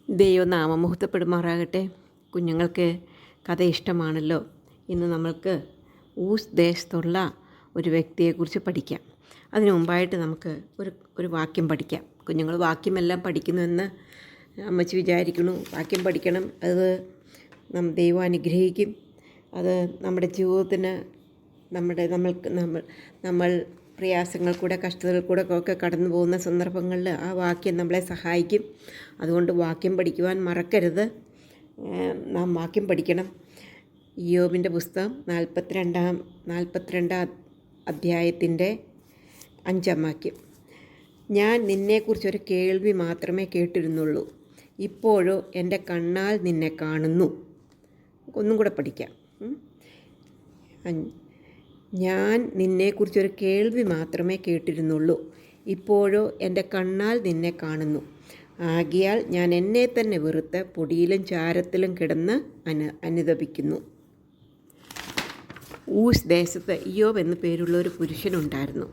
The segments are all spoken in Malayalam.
ദൈവനാമം മഹത്വപ്പെടുമാറാകട്ടെ. കുഞ്ഞുങ്ങൾക്ക് കഥ ഇഷ്ടമാണല്ലോ. ഇന്ന് നമ്മൾക്ക് ഊസ് ദേശത്തുള്ള ഒരു വ്യക്തിയെക്കുറിച്ച് പഠിക്കാം. അതിനു മുമ്പായിട്ട് നമുക്ക് ഒരു വാക്യം പഠിക്കാം. കുഞ്ഞുങ്ങൾ വാക്യമെല്ലാം പഠിക്കുന്നുവെന്ന് അമ്മച്ചി വിചാരിക്കുന്നു. വാക്യം പഠിക്കണം. അത് ദൈവം അനുഗ്രഹിക്കും. അത് നമ്മുടെ ജീവിതത്തിന് നമ്മൾ പ്രയാസങ്ങൾ കൂടെ കഷ്ടതകൾ കൂടെ ഒക്കെ കടന്നു പോകുന്ന സന്ദർഭങ്ങളിൽ ആ വാക്യം നമ്മളെ സഹായിക്കും. അതുകൊണ്ട് വാക്യം പഠിക്കുവാൻ മറക്കരുത്. നാം വാക്യം പഠിക്കണം. ഇയ്യോബിൻ്റെ പുസ്തകം 42 അധ്യായത്തിൻ്റെ 5 വാക്യം. ഞാൻ നിന്നെക്കുറിച്ചൊരു കേൾവി മാത്രമേ കേട്ടിരുന്നുള്ളൂ, ഇപ്പോഴോ എൻ്റെ കണ്ണാൽ നിന്നെ കാണുന്നു. ഒന്നും കൂടെ പഠിക്കാം. ഞാൻ നിന്നെക്കുറിച്ചൊരു കേൾവി മാത്രമേ കേട്ടിരുന്നുള്ളൂ, ഇപ്പോഴോ എൻ്റെ കണ്ണാൽ നിന്നെ കാണുന്നു. ആകയാൽ ഞാൻ എന്നെ തന്നെ വെറുത്ത് പൊടിയിലും ചാരത്തിലും കിടന്ന് അനുതപിക്കുന്നു. ഊസ് ദേശത്ത് ഇയ്യോബ് എന്നു പേരുള്ള ഒരു പുരുഷനുണ്ടായിരുന്നു.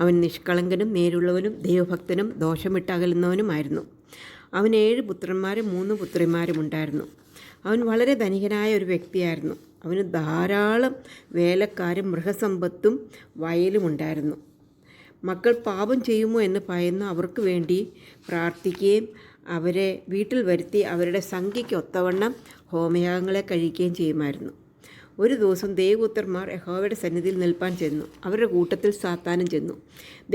അവൻ നിഷ്കളങ്കനും നേരുള്ളവനും ദൈവഭക്തനും ദോഷമിട്ടകലുന്നവനുമായിരുന്നു. അവന് 7 പുത്രന്മാരും 3 പുത്രിമാരും ഉണ്ടായിരുന്നു. അവൻ വളരെ ധനികനായ ഒരു വ്യക്തിയായിരുന്നു. അവന് ധാരാളം വേലക്കാരും മൃഗസമ്പത്തും വയലും ഉണ്ടായിരുന്നു. മക്കൾ പാപം ചെയ്യുമോ എന്ന് ഭയന്ന് അവർക്ക് വേണ്ടി പ്രാർത്ഥിക്കുകയും അവരെ വീട്ടിൽ വരുത്തി അവരുടെ സംഖ്യയ്ക്ക് ഒത്തവണ്ണം ഹോമയാഗങ്ങളെ കഴിക്കുകയും ചെയ്യുമായിരുന്നു. ഒരു ദിവസം ദൈവപുത്രന്മാർ യഹോവയുടെ സന്നിധിയിൽ നിൽപ്പാൻ ചെന്നു. അവരുടെ കൂട്ടത്തിൽ സാത്താനും ചെന്നു.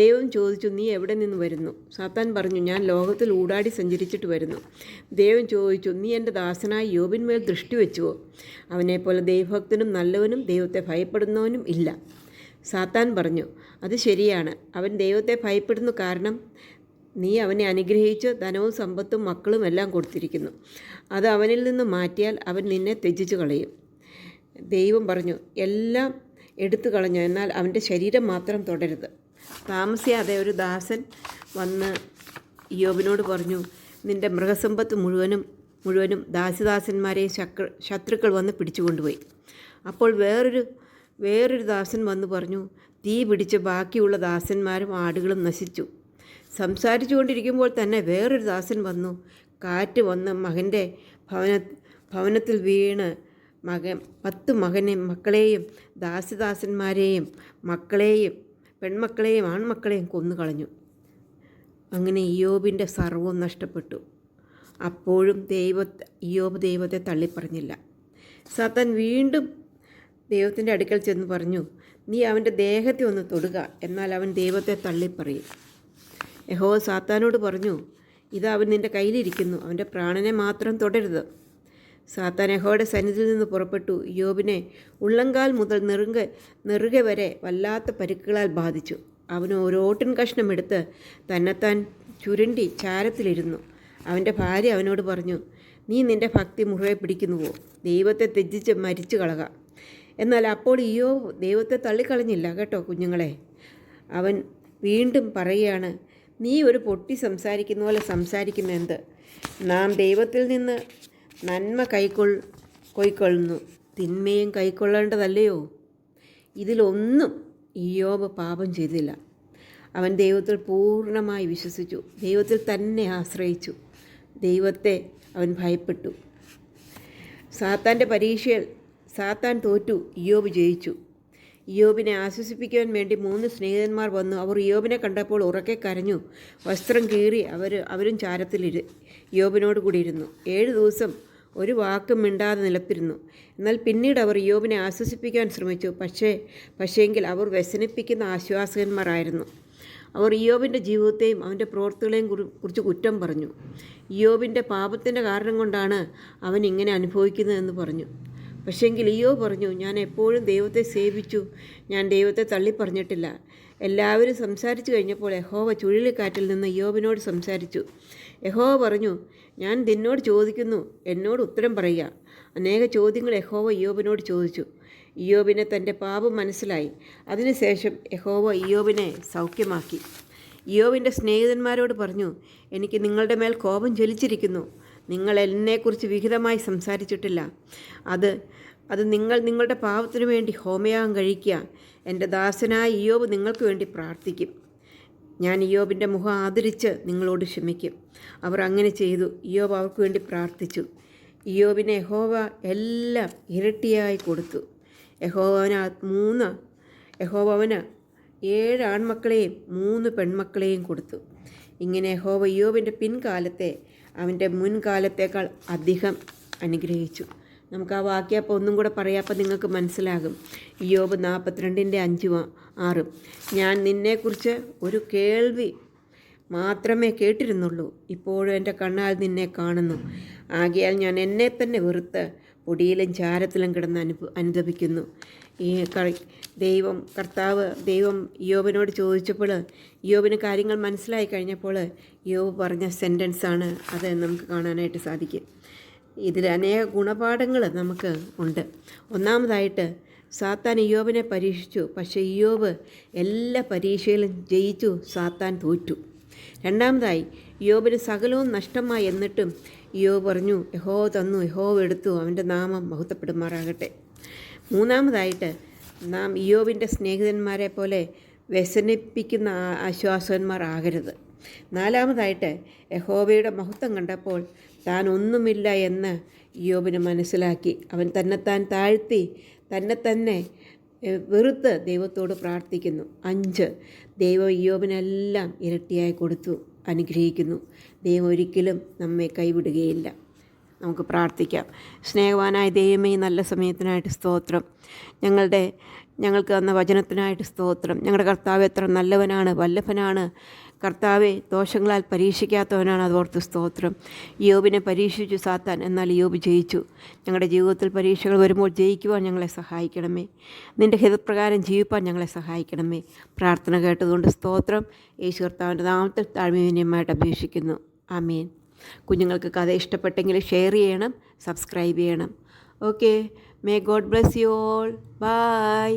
ദൈവം ചോദിച്ചു, നീ എവിടെ നിന്ന് വരുന്നു? സാത്താൻ പറഞ്ഞു, ഞാൻ ലോകത്തിൽ ഊടാടി സഞ്ചരിച്ചിട്ട് വരുന്നു. ദൈവം ചോദിച്ചു, നീ എൻ്റെ ദാസനായ യോബിന്മേൽ ദൃഷ്ടി വെച്ചുവോ? അവനെപ്പോലെ ദൈവഭക്തനും നല്ലവനും ദൈവത്തെ ഭയപ്പെടുന്നവനും ഇല്ല. സാത്താൻ പറഞ്ഞു, അത് ശരിയാണ്. അവൻ ദൈവത്തെ ഭയപ്പെടുന്നു, കാരണം നീ അവനെ അനുഗ്രഹിച്ച് ധനവും സമ്പത്തും മക്കളും എല്ലാം കൊടുത്തിരിക്കുന്നു. അത് അവനിൽ നിന്ന് മാറ്റിയാൽ അവൻ നിന്നെ ത്യജിച്ചു കളയും. ദൈവം പറഞ്ഞു, എല്ലാം എടുത്തു കളഞ്ഞു, എന്നാൽ അവൻ്റെ ശരീരം മാത്രം തുടരുത്. താമസിയാതെ ഒരു ദാസൻ വന്ന് ഇയ്യോബിനോട് പറഞ്ഞു, നിൻ്റെ മൃഗസമ്പത്ത് മുഴുവനും ദാസദാസന്മാരെയും ശത്രുക്കൾ വന്ന് പിടിച്ചു കൊണ്ടുപോയി. അപ്പോൾ വേറൊരു ദാസൻ വന്ന് പറഞ്ഞു, തീ പിടിച്ച് ബാക്കിയുള്ള ദാസന്മാരും ആടുകളും നശിച്ചു. സംസാരിച്ചു കൊണ്ടിരിക്കുമ്പോൾ തന്നെ വേറൊരു ദാസൻ വന്നു. കാറ്റ് വന്ന് മകൻ്റെ ഭവനത്തിൽ വീണ് 10 മക്കളെയും ദാസദാസന്മാരെയും മക്കളെയും പെൺമക്കളെയും ആൺമക്കളെയും കൊന്നുകളഞ്ഞു. അങ്ങനെ ഇയ്യോബിൻ്റെ സർവ്വവും നഷ്ടപ്പെട്ടു. അപ്പോഴും ഇയ്യോബ് ദൈവത്തെ തള്ളിപ്പറഞ്ഞില്ല. സാത്താൻ വീണ്ടും ദൈവത്തിൻ്റെ അടുക്കൽ ചെന്ന് പറഞ്ഞു, നീ അവൻ്റെ ദേഹത്തെ ഒന്ന് തൊടുക, എന്നാൽ അവൻ ദൈവത്തെ തള്ളിപ്പറയും. യഹോവ സാത്താനോട് പറഞ്ഞു, ഇതാ അവൻ നിൻ്റെ കയ്യിലിരിക്കുന്നു, അവൻ്റെ പ്രാണനെ മാത്രം തൊടരുത്. സാത്താൻ യഹോവയുടെ സന്നിധിയിൽ നിന്ന് പുറപ്പെട്ടു ഇയ്യോബിനെ ഉള്ളങ്കാൽ മുതൽ നെറുകെ വരെ വല്ലാത്ത പരുക്കുകളാൽ ബാധിച്ചു. അവന് ഒരു ഓട്ടിൻ കഷ്ണം എടുത്ത് തന്നെത്താൻ ചുരുണ്ടി ചാരത്തിലിരുന്നു. അവൻ്റെ ഭാര്യ അവനോട് പറഞ്ഞു, നീ നിൻ്റെ ഭക്തി മുറുകെ പിടിക്കുന്നുവോ? ദൈവത്തെ ത്യജിച്ച് മരിച്ചു കളക. എന്നാൽ അപ്പോൾ ഇയ്യോബ് ദൈവത്തെ തള്ളിക്കളഞ്ഞില്ല കേട്ടോ കുഞ്ഞുങ്ങളെ. അവൻ വീണ്ടും പറയുകയാണ്, നീ ഒരു പൊട്ടി സംസാരിക്കുന്ന പോലെ സംസാരിക്കുന്ന എന്ത്? നാം ദൈവത്തിൽ നിന്ന് നന്മ കൈക്കൊള്ളുന്നു, തിന്മയും കൈക്കൊള്ളേണ്ടതല്ലയോ? ഇതിലൊന്നും ഇയ്യോബ് പാപം ചെയ്തില്ല. അവൻ ദൈവത്തിൽ പൂർണ്ണമായി വിശ്വസിച്ചു, ദൈവത്തിൽ തന്നെ ആശ്രയിച്ചു, ദൈവത്തെ അവൻ ഭയപ്പെട്ടു. സാത്താൻ്റെ പരീക്ഷയിൽ സാത്താൻ തോറ്റു, ഇയ്യോബ് ജയിച്ചു. ഇയ്യോബിനെ ആശ്വസിപ്പിക്കുവാൻ വേണ്ടി 3 സ്നേഹിതന്മാർ വന്നു. അവർ ഇയ്യോബിനെ കണ്ടപ്പോൾ ഉറക്കെ കരഞ്ഞു. വസ്ത്രം കീറി അവരും ചാരത്തിൽ ഇയ്യോബിനോട് കൂടി ഇരുന്നു. 7 ദിവസം ഒരു വാക്കും മിണ്ടാതെ നിലത്തിരുന്നു. എന്നാൽ പിന്നീട് അവർ ഇയ്യോബിനെ ആശ്വസിപ്പിക്കാൻ ശ്രമിച്ചു. പക്ഷേങ്കിൽ അവർ വ്യസനിപ്പിക്കുന്ന ആശ്വാസകന്മാരായിരുന്നു. അവർ ഇയ്യോബിൻ്റെ ജീവിതത്തെയും അവൻ്റെ പ്രവൃത്തികളെയും കുറിച്ച് കുറ്റം പറഞ്ഞു. ഇയ്യോബിൻ്റെ പാപത്തിൻ്റെ കാരണം കൊണ്ടാണ് അവൻ ഇങ്ങനെ അനുഭവിക്കുന്നതെന്ന് പറഞ്ഞു. പക്ഷേങ്കിൽ ഇയ്യോബ് പറഞ്ഞു, ഞാൻ എപ്പോഴും ദൈവത്തെ സേവിച്ചു, ഞാൻ ദൈവത്തെ തള്ളിപ്പറഞ്ഞിട്ടില്ല. എല്ലാവരും സംസാരിച്ചു കഴിഞ്ഞപ്പോൾ യഹോവ ചുഴലിക്കാറ്റിൽ നിന്ന് ഇയ്യോബിനോട് സംസാരിച്ചു. യഹോവ പറഞ്ഞു, ഞാൻ നിന്നോട് ചോദിക്കുന്നു, എന്നോട് ഉത്തരം പറയുക. അനേക ചോദ്യങ്ങൾ യഹോവ ഇയ്യോബിനോട് ചോദിച്ചു. ഇയ്യോബിനെ തൻ്റെ പാപം മനസ്സിലായി. അതിനുശേഷം യഹോവ ഇയ്യോബിനെ സൗഖ്യമാക്കി. ഇയ്യോബിൻ്റെ സ്നേഹിതന്മാരോട് പറഞ്ഞു, എനിക്ക് നിങ്ങളുടെ മേൽ കോപം ജ്വലിച്ചിരിക്കുന്നു. നിങ്ങൾ എന്നെക്കുറിച്ച് വിഹിതമായി സംസാരിച്ചിട്ടില്ല. അത് നിങ്ങളുടെ പാപത്തിനു വേണ്ടി ഹോമയാഗം കഴിക്കുക. എൻ്റെ ദാസനായ ഇയ്യോബ് നിങ്ങൾക്ക് വേണ്ടി പ്രാർത്ഥിക്കും. ഞാൻ ഇയ്യോബിൻ്റെ മുഖം ആദരിച്ച് നിങ്ങളോട് ക്ഷമിക്കും. അവർ അങ്ങനെ ചെയ്തു. ഇയ്യോബ് അവർക്ക് വേണ്ടി പ്രാർത്ഥിച്ചു. ഇയ്യോബിനെ യഹോവ എല്ലാം ഇരട്ടിയായി കൊടുത്തു. യഹോവ അവന് 7 ആൺമക്കളെയും 3 പെൺമക്കളെയും കൊടുത്തു. ഇങ്ങനെ യഹോവ ഇയ്യോബിൻ്റെ പിൻകാലത്തെ അവൻ്റെ മുൻകാലത്തേക്കാൾ അധികം അനുഗ്രഹിച്ചു. നമുക്ക് ആ വാക്യം അപ്പോൾ ഒന്നും കൂടെ പറയാപ്പോൾ നിങ്ങൾക്ക് മനസ്സിലാകും. ഇയ്യോബ് 42:5-6. ഞാൻ നിന്നെക്കുറിച്ച് ഒരു കേൾവി മാത്രമേ കേട്ടിരുന്നുള്ളൂ, ഇപ്പോഴും എൻ്റെ കണ്ണാൽ നിന്നെ കാണുന്നു. ആകയാൽ ഞാൻ എന്നെ തന്നെ വെറുത്ത് പൊടിയിലും ചാരത്തിലും കിടന്ന് അനുദപിക്കുന്നു. ഈ ദൈവം ഇയ്യോബിനോട് ചോദിച്ചപ്പോൾ ഇയ്യോബിന് കാര്യങ്ങൾ മനസ്സിലായി കഴിഞ്ഞപ്പോൾ ഇയ്യോബ് പറഞ്ഞ സെൻറ്റൻസാണ് അത് നമുക്ക് കാണാനായിട്ട് സാധിക്കും. ഇതിൽ അനേക ഗുണപാഠങ്ങൾ നമുക്ക് ഉണ്ട്. ഒന്നാമതായിട്ട് സാത്താൻ ഇയ്യോബിനെ പരീക്ഷിച്ചു, പക്ഷേ ഇയ്യോബ് എല്ലാ പരീക്ഷയിലും ജയിച്ചു, സാത്താൻ തോറ്റു. രണ്ടാമതായി ഇയ്യോബിന് സകലവും നഷ്ടമായി, എന്നിട്ടും ഇയ്യോബ് പറഞ്ഞു, യഹോവ തന്നു, യഹോവ എടുത്തു, അവൻ്റെ നാമം മഹത്വപ്പെടുമാറാകട്ടെ. മൂന്നാമതായിട്ട് നാം ഇയ്യോബിൻ്റെ സ്നേഹിതന്മാരെ പോലെ വ്യസനിപ്പിക്കുന്ന ആശ്വാസന്മാർ ആകരുത്. നാലാമതായിട്ട് യഹോവയുടെ മഹത്വം കണ്ടപ്പോൾ താൻ ഒന്നുമില്ല എന്ന് ഇയ്യോബിന് മനസ്സിലാക്കി. അവൻ തന്നെത്താൻ താഴ്ത്തി തന്നെ വെറുത്ത് ദൈവത്തോട് പ്രാർത്ഥിക്കുന്നു. 5, ദൈവം ഇയ്യോബിനെല്ലാം ഇരട്ടിയായി കൊടുത്തു, അനുഗ്രഹിക്കുന്നു. ദൈവം ഒരിക്കലും നമ്മെ കൈവിടുകയില്ല. നമുക്ക് പ്രാർത്ഥിക്കാം. സ്നേഹവാനായ ദൈവമേ, നല്ല സമയത്തിനായിട്ട് സ്തോത്രം. ഞങ്ങൾക്ക് തന്ന വചനത്തിനായിട്ട് സ്തോത്രം. ഞങ്ങളുടെ കർത്താവ് എത്ര നല്ലവനാണ്, വല്ലഭനാണ്. കർത്താവെ, ദോഷങ്ങളാൽ പരീക്ഷിക്കാത്തവനാണ്, അതോർത്ത് സ്തോത്രം. ഇയ്യോബിനെ പരീക്ഷിച്ചു സാത്താൻ, എന്നാൽ ഇയ്യോബ് ജയിച്ചു. ഞങ്ങളുടെ ജീവിതത്തിൽ പരീക്ഷകൾ വരുമ്പോൾ ജയിക്കുവാൻ ഞങ്ങളെ സഹായിക്കണമേ. നിൻ്റെ ഹിതപ്രകാരം ജീവിപ്പാൻ ഞങ്ങളെ സഹായിക്കണമേ. പ്രാർത്ഥന കേട്ടതുകൊണ്ട് സ്തോത്രം. യേശു കർത്താവിൻ്റെ നാമത്തിൽ താഴ്മവിനയമായിട്ട് അപേക്ഷിക്കുന്നു. ആമേൻ. കുഞ്ഞുങ്ങൾക്ക് കഥ ഇഷ്ടപ്പെട്ടെങ്കിൽ ഷെയർ ചെയ്യണം, സബ്സ്ക്രൈബ് ചെയ്യണം. Okay, may God bless you all. By.